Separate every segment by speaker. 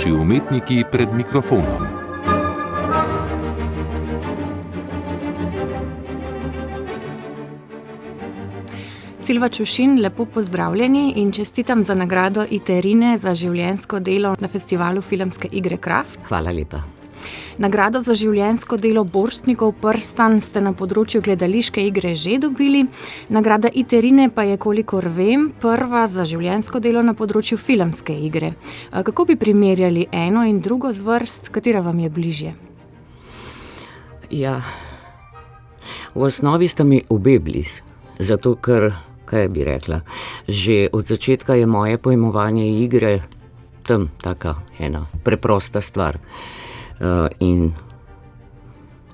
Speaker 1: naši umetniki pred mikrofonom.
Speaker 2: Silva Čušin, lepo pozdravljeni in čestitam za nagrado Iterine za življenjsko delo na festivalu filmske igre Kraft.
Speaker 3: Hvala lepa.
Speaker 2: Nagrado za življenjsko delo Borštnikov prstan ste na področju gledališke igre že dobili. Nagrada Iterine pa je, kolikor vem, prva za življenjsko delo na področju filmske igre. Kako bi primerjali eno in drugo zvrst, katera vam je bližje?
Speaker 3: Ja, v osnovi sta mi obe blizu, zato ker, kaj bi rekla, že od začetka je moje pojmovanje igre tam taka ena preprosta stvar. In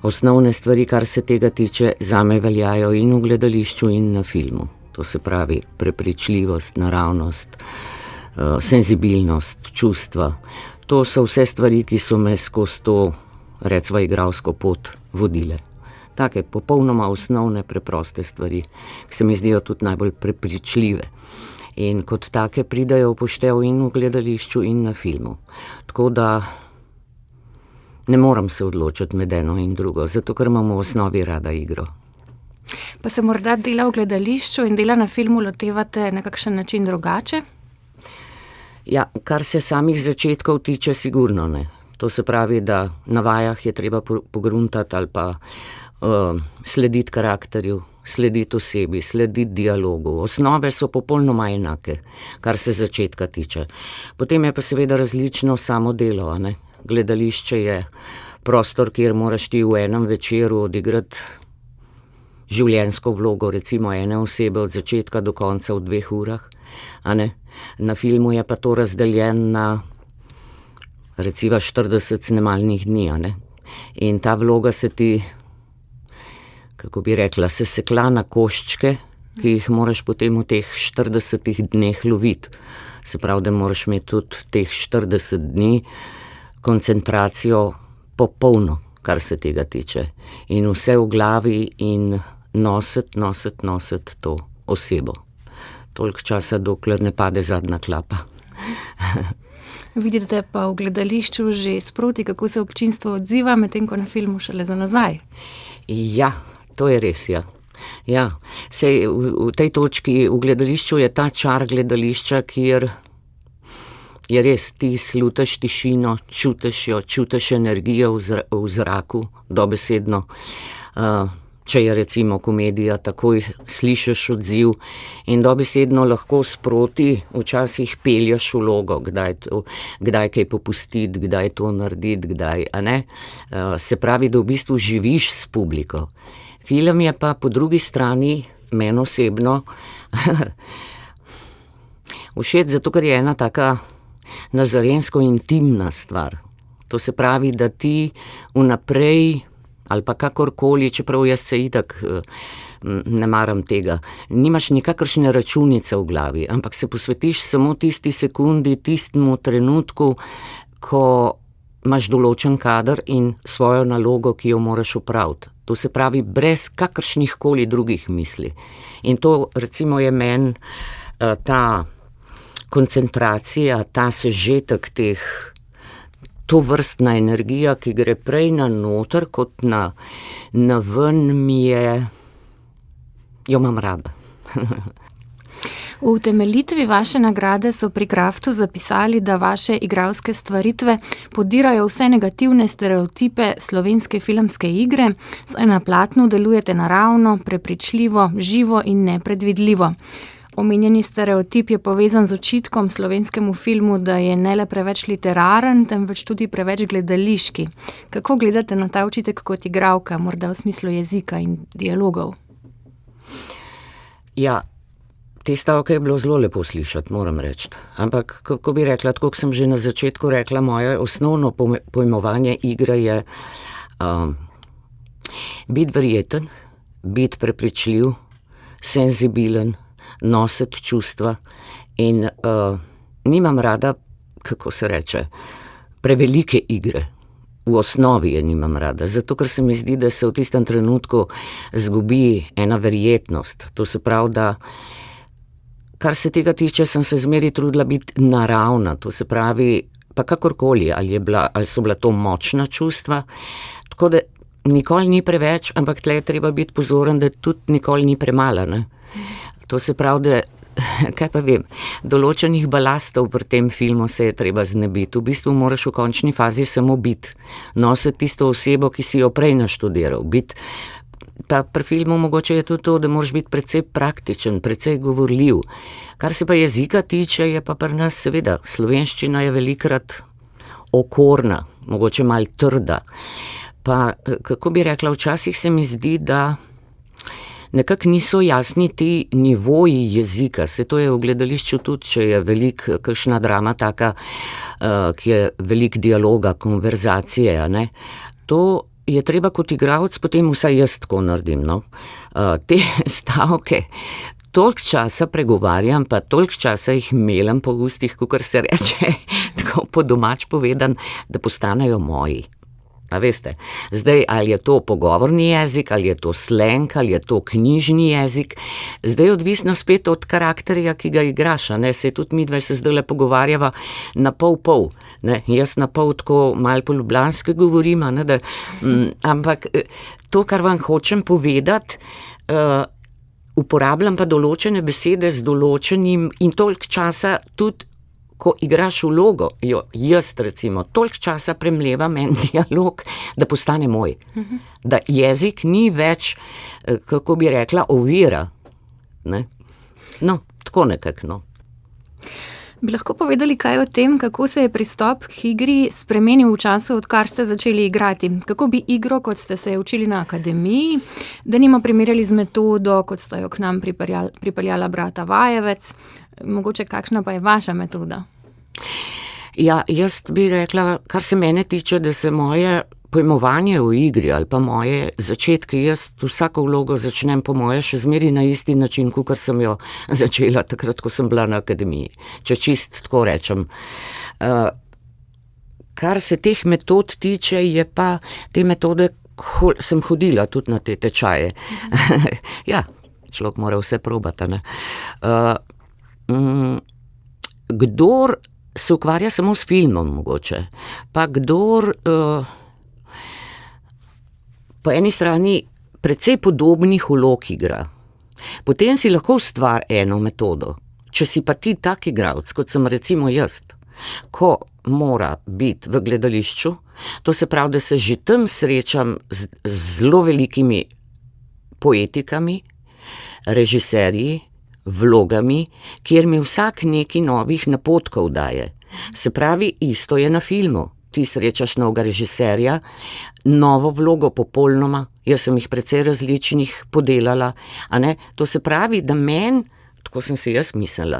Speaker 3: osnovne stvari, kar se tega tiče, zame veljajo in v gledališču in na filmu. To se pravi prepričljivost, naravnost, senzibilnost, čustva. To so vse stvari, ki so me skozi to, recimo, igralsko pot vodile. Take popolnoma osnovne, preproste stvari, ki se mi zdijo tudi najbolj prepričljive. In kot take pridajo v poštev in v gledališču in na filmu. Tako da ne moram se odločiti med eno in drugo, zato ker imam v osnovi rada igro.
Speaker 2: Pa se morda dela v gledališču in dela na filmu lotevate na kakšen način drugače?
Speaker 3: Ja, kar se samih začetkov tiče, sigurno ne. To se pravi, da na vajah je treba pogruntati ali pa slediti karakterju, slediti osebi, slediti dialogu. Osnove so popolnoma enake, kar se začetka tiče. Potem je pa seveda različno samo delo, a ne? Gledališče je prostor, kjer moraš ti v enem večeru odigrati življenjsko vlogo, recimo ene osebe od začetka do konca v 2 urah, a ne? Na filmu je pa to razdeljen na recimo 40 snemalnih dni, a ne? In ta vloga se ti, kako bi rekla, se sekla na koščke, ki jih moraš potem v teh 40 dneh loviti. Se pravi, da moraš imeti tudi teh 40 dni koncentracijo popolno, kar se tega tiče. In vse v glavi in nositi to osebo. Toliko časa, dokler ne pade zadnja klapa.
Speaker 2: Vidite pa v gledališču že sproti, kako se občinstvo odziva, medtem ko na filmu šele za nazaj.
Speaker 3: Ja, to je res, ja. Ja, sej v tej točki v gledališču je ta čar gledališča, kjer je res, ti slutaš tišino, čutiš jo, čutiš energijo v zraku, dobesedno. Če je recimo komedija, takoj slišiš odziv in dobesedno lahko sproti včasih pelješ vlogo, kdaj kaj popustiti, kdaj to narediti, kdaj, a ne. Se pravi, da v bistvu živiš s publiko. Film je pa po drugi strani, meni osebno, všeč, zato ker je ena taka nazarensko intimna stvar. To se pravi, da ti vnaprej, ali pa kakorkoli, čeprav jaz se itak ne maram tega, nimaš nikakršne računice v glavi, ampak se posvetiš samo tisti sekundi, tistemu trenutku, ko imaš določen kader in svojo nalogo, ki jo moraš opraviti. To se pravi, brez kakršnih koli drugih misli. In to recimo je meni ta koncentracija, ta sežetek teh, to vrstna energija, ki gre prej na noter, kot na ven, jo imam rada.
Speaker 2: V utemeljitvi vaše nagrade so pri Kraftu zapisali, da vaše igralske stvaritve podirajo vse negativne stereotipe slovenske filmske igre, saj na platnu delujete naravno, prepričljivo, živo in nepredvidljivo. Omenjeni stereotip je povezan z očitkom slovenskemu filmu, da je ne le preveč literaren, temveč tudi preveč gledališki. Kako gledate na ta očitek kot igralka, morda v smislu jezika in dialogov?
Speaker 3: Ja, te stavke je bilo zelo lepo slišati, moram reči. Ampak, kako bi rekla, tako kot sem že na začetku rekla, moje osnovno pojmovanje igre je biti verjeten, biti prepričljiv, senzibilen, nositi čustva in nimam rada, kako se reče, prevelike igre. V osnovi je nimam rada, zato ker se mi zdi, da se v tistem trenutku zgubi ena verjetnost. To se pravi, da kar se tega tiče, sem se zmeraj trudila biti naravna. To se pravi, pa kakorkoli, ali so bila to močna čustva, tako da nikoli ni preveč, ampak tle je treba biti pozoren, da tudi nikoli ni premalo, ne. To se pravi, da, kaj pa vem, določenih balastov pri tem filmu se je treba znebiti. V bistvu moraš v končni fazi samo biti, nositi tisto osebo, ki si jo prej naštudiral, biti. Pa pri filmu mogoče je tudi to, da moraš biti precej praktičen, precej govorljiv. Kar se pa jezika tiče, je pa pri nas seveda, slovenščina je velikokrat okorna, mogoče malo trda. Pa, kako bi rekla, včasih se mi zdi, da nekako niso jasni ti nivoji jezika. Se to je v gledališču tudi, če je kakšna drama taka, ki je veliko dialoga, konverzacije, a ne. To je treba kot igralec, potem vsaj jaz tako naredim, no. Te stavke toliko časa pregovarjam, pa toliko časa jih melam po ustih, kakor se reče, tako po domač povedan, da postanejo moji. A veste, zdaj ali je to pogovorni jezik, ali je to slang, ali je to knjižni jezik, zdaj je odvisno spet od karakterja, ki ga igraš, a ne, saj tudi midve se zdajle pogovarjava na pol, ne, jaz na pol tako malo po ljubljanske govorim, a ne, da, ampak to, kar vam hočem povedati, uporabljam pa določene besede z določenim in toliko časa tudi, ko igraš vlogo, jaz recimo, toliko časa premlevam en dialog, da postane moj. Da jezik ni več, kako bi rekla, ovira. Ne? No, tako nekako, no.
Speaker 2: Bi lahko povedali kaj o tem, kako se je pristop k igri spremenil v času, odkar ste začeli igrati? Kako bi igro, kot ste se učili na akademiji, denimo primerjali z metodo, kot sta jo k nam pripeljala brata Vajevec, mogoče kakšna pa je vaša metoda?
Speaker 3: Ja, jaz bi rekla, kar se mene tiče, da se moje pojmovanje o igri ali pa moje začetke, jaz vsako vlogo začnem po moje še zmeri na isti način, kakor sem jo začela takrat, ko sem bila na akademiji. Če čist tako rečem. Kar se teh metod tiče, je pa te metode, sem hodila tudi na te tečaje. Ja, človek mora vse probati, ne. Kdor se ukvarja samo s filmom mogoče, pa kdor po eni strani precej podobnih vlog igra, potem si lahko ustvari eno metodo. Če si pa ti tak igralec, kot sem recimo jaz, ko mora biti v gledališču, to se pravi, da se že tam srečam z zelo velikimi poetikami, režiserji, vlogami, kjer mi vsak nekaj novih napotkov daje. Se pravi, isto je na filmu. Ti srečaš novega režiserja, novo vlogo popolnoma, jaz sem jih precej različnih podelala, a ne, to se pravi, da meni, tako sem si jaz mislila,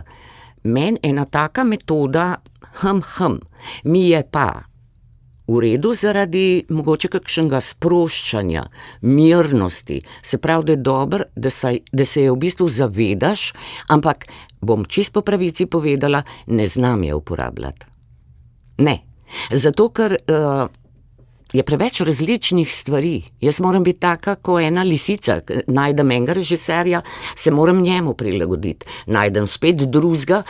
Speaker 3: meni ena taka metoda, mi je pa v redu zaradi mogoče kakšnega sproščanja, mirnosti, se pravi, da je dobro, da se je v bistvu zavedaš, ampak bom čisto po pravici povedala, ne znam je uporabljati. Ne, zato ker je preveč različnih stvari. Jaz moram biti taka, ko ena lisica, najdem enega režiserja, se moram njemu prilagoditi. Najdem spet drugega,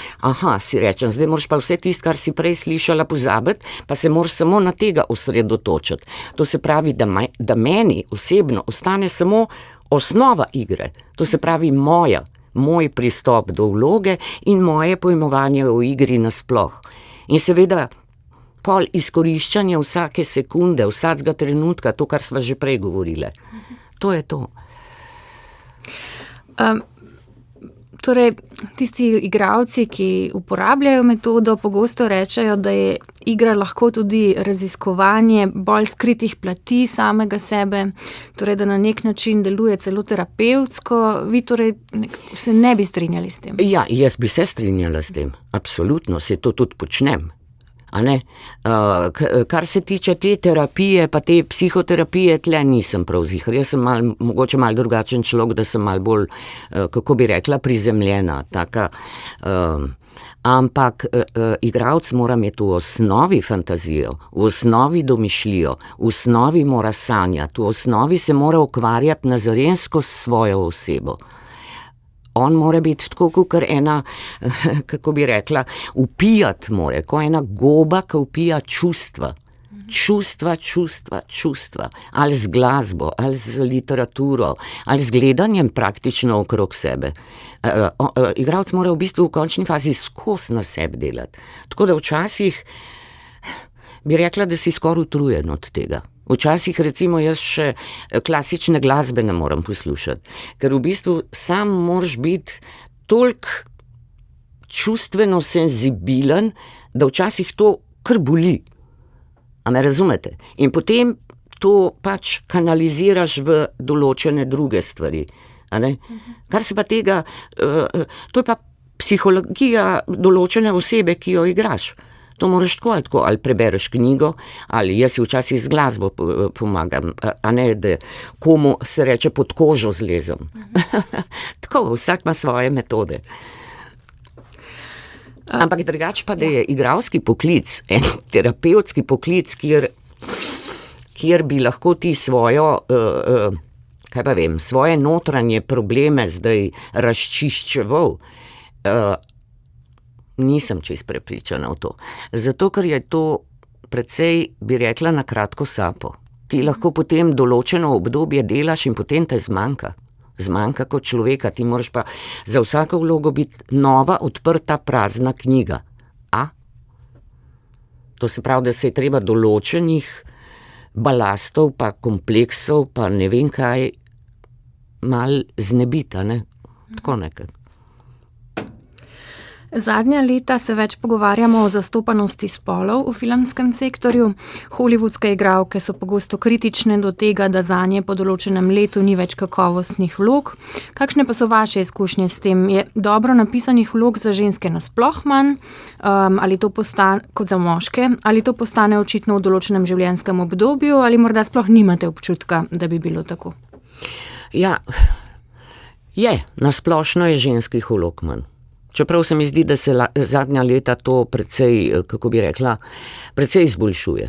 Speaker 3: si rečem, zdaj moraš pa vse tisto, kar si prej slišala, pozabiti, pa se moraš samo na tega osredotočiti. To se pravi, da meni osebno ostane samo osnova igre. To se pravi moj pristop do vloge in moje pojmovanje o igri nasploh. In seveda, pol izkoriščanja vsake sekunde, vsakega trenutka, to, kar sva že prej govorile. To je to.
Speaker 2: Torej, tisti igralci, ki uporabljajo metodo, pogosto rečejo, da je igra lahko tudi raziskovanje bolj skritih plati samega sebe, torej, da na nek način deluje celo terapevtsko. Vi torej se ne bi strinjali s tem?
Speaker 3: Ja, jaz bi se strinjala s tem. Absolutno, se to tudi počnem. A ne? Kar se tiče te terapije, pa te psihoterapije, tle nisem prav ziher. Jaz sem mogoče malo drugačen človek, da sem malo bolj, kako bi rekla, prizemljena, taka, ampak igralec mora imeti v osnovi fantazijo, v osnovi domišljijo, v osnovi mora sanjati, v osnovi se mora ukvarjati nazarensko s svojo osebo. On mora biti tako, kot ena, kako bi rekla, upijat more, ko ena goba, ki upija čustva. Čustva. Ali z glasbo, ali z literaturo, ali z gledanjem praktično okrog sebe. Igralec mora v bistvu v končni fazi skozi na sebi delati. Tako da včasih bi rekla, da si skoraj utrujen od tega. Včasih recimo jaz še klasične glasbe ne morem poslušati, ker v bistvu sam moraš biti toliko čustveno senzibilen, da včasih to kar boli. A me razumete? In potem to pač kanaliziraš v določene druge stvari. A ne? Kar se pa tega, to je pa psihologija določene osebe, ki jo igraš. To moraš tako, ali prebereš knjigo, ali jaz si včasih z glasbo pomagam, a ne, da komu se reče pod kožo zlezem. Tako, vsak ima svoje metode. Ampak drugače pa, da je igralski poklic, en terapevtski poklic, kjer bi lahko ti svoje notranje probleme zdaj razčiščeval, nisem čisto prepričana v to. Zato, ker je to precej, bi rekla, na kratko sapo. Ti lahko potem določeno obdobje delaš in potem te zmanjka. Zmanjka kot človeka, ti moraš pa za vsako vlogo biti nova, odprta, prazna knjiga. To se pravi, da se je treba določenih balastov, pa kompleksov, pa ne vem kaj, mal znebiti, ne? Tako nekaj.
Speaker 2: Zadnja leta se več pogovarjamo o zastopanosti spolov v filmskem sektorju. Hollywoodske igralke so pogosto kritične do tega, da zanje po določenem letu ni več kakovostnih vlog. Kakšne pa so vaše izkušnje s tem? Je dobro napisanih vlog za ženske nasploh manj, ali to postane kot za moške, ali to postane očitno v določenem življenjskem obdobju, ali morda sploh nimate občutka, da bi bilo tako?
Speaker 3: Ja, nasplošno je ženskih vlog manj. Čeprav se mi zdi, da se zadnja leta to precej, kako bi rekla, precej izboljšuje.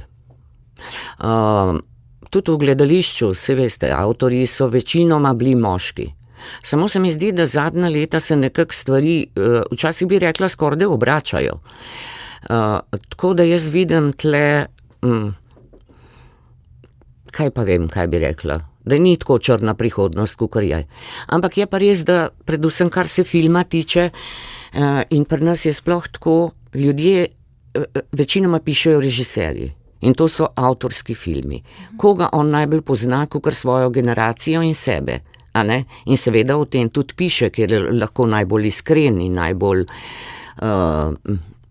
Speaker 3: Tudi v gledališču, se veste, avtorji so večinoma bili moški. Samo se mi zdi, da zadnja leta se nekako stvari, včasih bi rekla, skoraj obračajo. Tako da jaz vidim tle, kaj pa vem, kaj bi rekla, da ni tako črna prihodnost, kakor je. Ampak je pa res, da predvsem kar se filma tiče, in pri nas je sploh tako, ljudje večinoma pišejo režiserji. In to so avtorski filmi. Koga on najbolj pozna, kakor svojo generacijo in sebe. A ne? In seveda o tem tudi piše, ker je lahko najbolj iskren in najbolj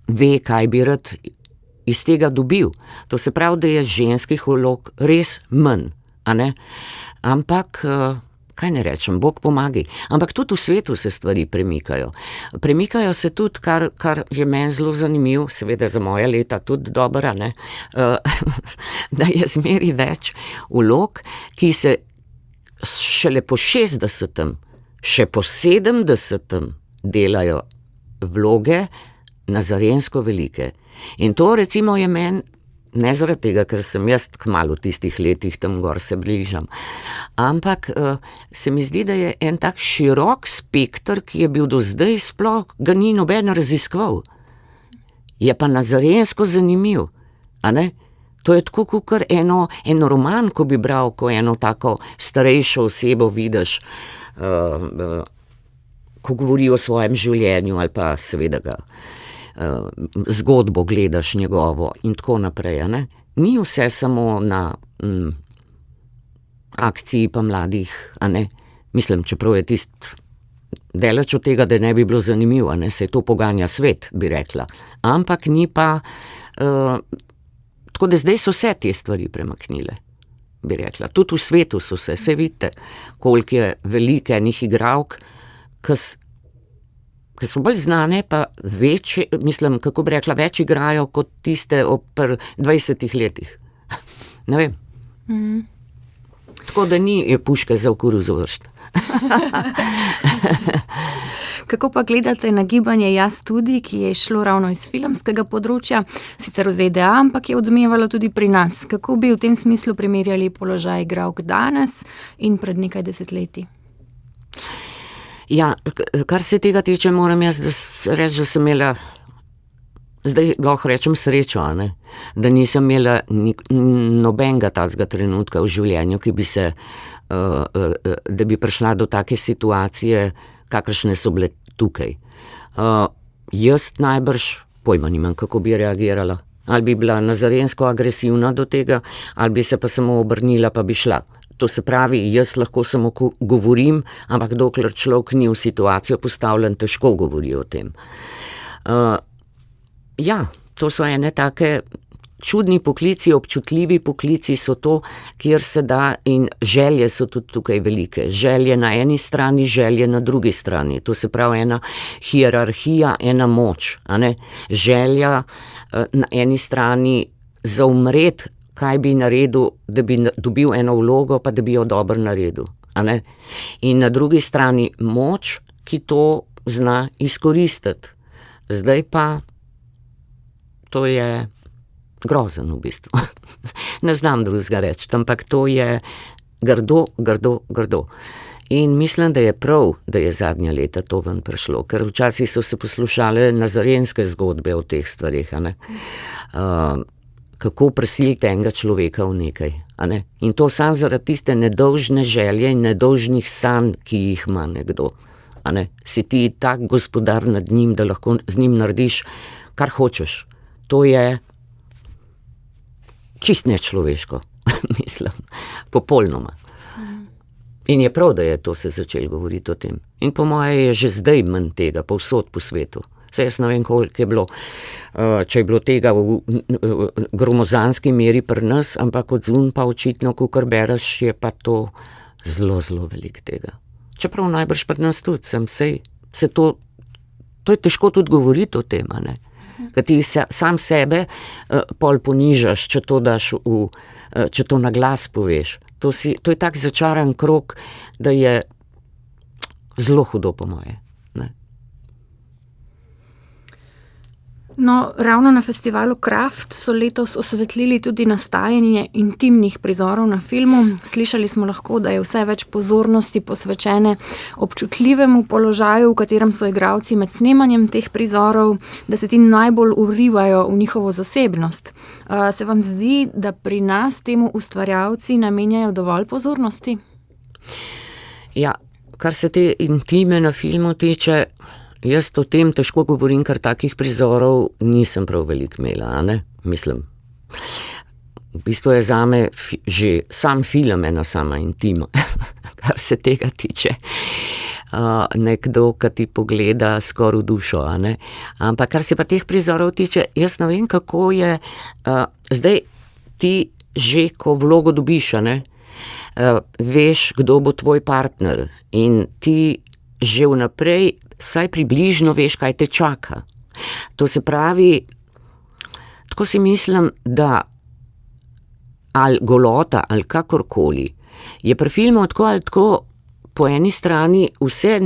Speaker 3: ve, kaj bi rad iz tega dobil. To se pravi, da je ženskih vlog res manj. A ne? Ampak, kaj ne rečem, Bog pomagi. Ampak tudi v svetu se stvari premikajo. Premikajo se tudi, kar je meni zelo zanimivo, seveda za moja leta tudi dobra, ne? Da je zmeri več vlog, ki se šele po 60., še po 70. delajo vloge nazarensko velike. In to recimo je meni, ne zaradi tega, ker sem jaz kmalu v tistih letih tam gor se bližam, ampak se mi zdi, da je en tak širok spekter, ki je bil do zdaj sploh, ga ni noben raziskoval. Je pa nazarensko zanimiv, a ne? To je tako, kot en roman, ko bi bral, ko eno tako starejšo osebo vidiš, ko govori o svojem življenju ali pa seveda ga zgodbo gledaš njegovo in tako naprej, a ne? Ni vse samo na akciji pa mladih, a ne? Mislim, čeprav je daleč od tega, da ne bi bilo zanimivo, a ne? Se to poganja svet, bi rekla. Ampak ni pa, tako da zdaj so se te stvari premaknile, bi rekla. Tudi v svetu so se vidite, koliko je velike enih igralk, ki so bolj znane, pa več, mislim, kako bi rekla, več igrajo kot tiste pri 20 letih. Ne vem. Tako da ni puške za v koruzo vršt.
Speaker 2: Kako pa gledate na gibanje Jaz tudi, ki je šlo ravno iz filmskega področja, sicer v ZDA, ampak je odmevalo tudi pri nas? Kako bi v tem smislu primerjali položaj igralk danes in pred nekaj desetletji?
Speaker 3: Ja, kar se tega tiče, moram jaz reči, da sem imela, zdaj lahko rečem srečo, a ne, da nisem imela nobenega takega trenutka v življenju, ki bi se, da bi prišla do take situacije, kakršne so bile tukaj. Jaz najbrž pojma nimam, kako bi reagirala. Ali bi bila nazarensko agresivna do tega, ali bi se pa samo obrnila pa bi šla. To se pravi, jaz lahko samo govorim, ampak dokler človek ni v situacijo postavljen, težko govori o tem. Ja, to so ene take čudni poklici, občutljivi poklici so to, kjer se da, in želje so tudi tukaj velike. Želje na eni strani, želje na drugi strani. To se pravi ena hierarhija, ena moč, a ne? Želja na eni strani zaumret, kaj bi naredil, da bi dobil eno vlogo, pa da bi jo dobro naredil, a ne? In na drugi strani moč, ki to zna izkoristiti. Zdaj pa to je grozen v bistvu. Ne znam drugega reči, ampak to je grdo. In mislim, da je prav, da je zadnja leta to ven prišlo, ker včasih so se poslušale nazarenske zgodbe o teh stvarih, a ne. Kako prisiliti enega človeka v nekaj, a ne. In to samo zaradi tiste nedolžne želje in nedolžnih sanj, ki jih ima nekdo, a ne. Si ti tak gospodar nad njim, da lahko z njim narediš, kar hočeš. To je čist nečloveško, mislim, popolnoma. In je prav, da je to se začelo govoriti o tem. In po moje je že zdaj manj tega, povsod po svetu. Saj jaz ne vem, koliko je bilo, če je bilo tega v gromozanski meri pri nas, ampak od zunaj pa očitno, kakor bereš, je pa to zelo, zelo veliko tega. Čeprav najbrž pri nas tudi to je težko tudi govoriti o tem, a ne. Ker ti sam sebe pol ponižaš, če to daš če to na glas poveš. To je tak začaran krog, da je zelo hudo po moje. Ne?
Speaker 2: No, ravno na festivalu Kraft so letos osvetlili tudi nastajanje intimnih prizorov na filmu. Slišali smo lahko, da je vse več pozornosti posvečene občutljivemu položaju, v katerem so igralci med snemanjem teh prizorov, da se ti najbolj vrivajo v njihovo zasebnost. Se vam zdi, da pri nas temu ustvarjalci namenjajo dovolj pozornosti?
Speaker 3: Ja, kar se te intime na filmu tiče, jaz o tem težko govorim, ker takih prizorov nisem prav veliko imela, a ne? Mislim, v bistvu je zame že sam film ena sama intima, kar se tega tiče. Nekdo, ki ti pogleda skoraj v dušo, a ne? Ampak kar se pa teh prizorov tiče, jaz ne vem, kako je, zdaj ti že, ko vlogo dobiš, a ne? Veš, kdo bo tvoj partner in ti že vnaprej vsaj približno veš, kaj te čaka. To se pravi, tako si mislim, da ali golota, ali kakorkoli, je pri filmu tako ali tako po eni strani vse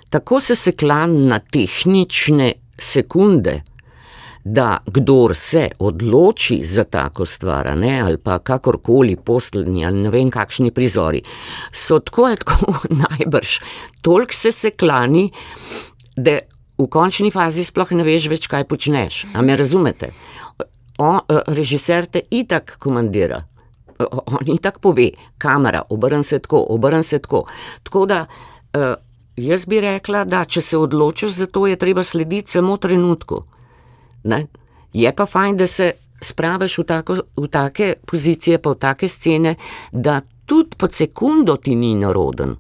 Speaker 3: tako seseklan na tehnične sekunde, da kdor se odloči za tako stvar, ne, ali pa kakorkoli posteljni, ali ne vem kakšni prizori, so tako ali tako najbrž toliko seseklani, da v končni fazi sploh ne veš več, kaj počneš. A me razumete? Režiser te itak komandira. On itak pove, kamera, obrni se tako. Tako da jaz bi rekla, da če se odločiš za to, je treba slediti samo trenutku. Ne? Je pa fajn, da se spraviš v take pozicije, pa v take scene, da tudi pod sekundo ti ni neroden,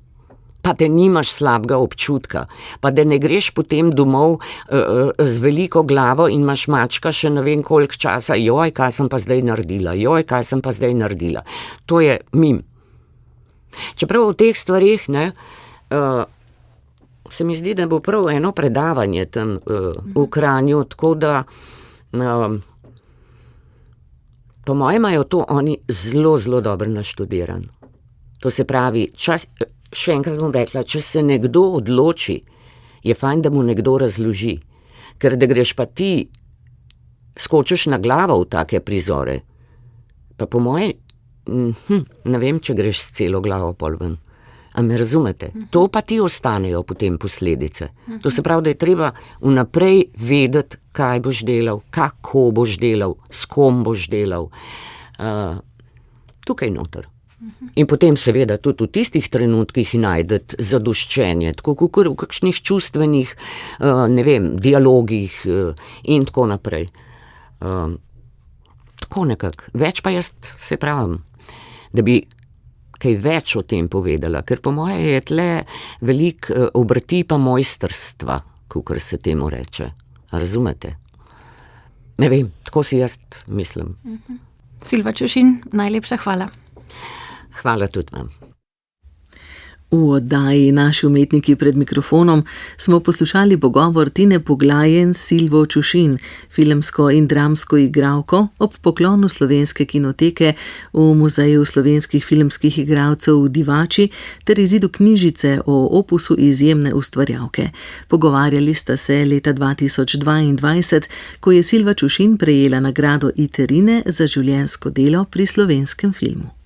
Speaker 3: pa da nimaš slabega občutka, pa da ne greš potem domov z veliko glavo in imaš mačka še ne vem koliko časa, kaj sem pa zdaj naredila. To je mim. Čeprav v teh stvarih, ne, se mi zdi, da bo prav eno predavanje tam v Kranju, tako da po mojem imajo to oni zelo, zelo dobro naštudiran. To se pravi, še enkrat bom rekla, če se nekdo odloči, je fajn, da mu nekdo razloži, ker da greš pa ti, skočiš na glavo v take prizore, pa po moje, ne vem, če greš s celo glavo pol ven. A me razumete? To pa ti ostanejo potem posledice. To se pravi, da je treba vnaprej vedeti, kaj boš delal, kako boš delal, s kom boš delal. Tukaj noter. In potem seveda tudi v tistih trenutkih najdeti zadoščenje, tako kot v kakšnih čustvenih, dialogih in tako naprej. Tako nekako. Več pa jaz se pravim, da bi kaj več o tem povedala, ker po moje je tle veliko obrti pa mojstrstva, kakor se temu reče. Razumete? Ne vem, tako si jaz mislim.
Speaker 2: Silva Čušin, najlepša hvala.
Speaker 3: Hvala tudi vam.
Speaker 4: V oddaji Naši umetniki pred mikrofonom smo poslušali pogovor Tine Poglajen s Silvo Čušin, filmsko in dramsko igralko, ob poklonu Slovenske kinoteke v Muzeju slovenskih filmskih igralcev v Divači ter izidu knjižice o opusu izjemne ustvarjalke. Pogovarjali sta se leta 2022, ko je Silva Čušin prejela nagrado Iterine za življenjsko delo pri slovenskem filmu.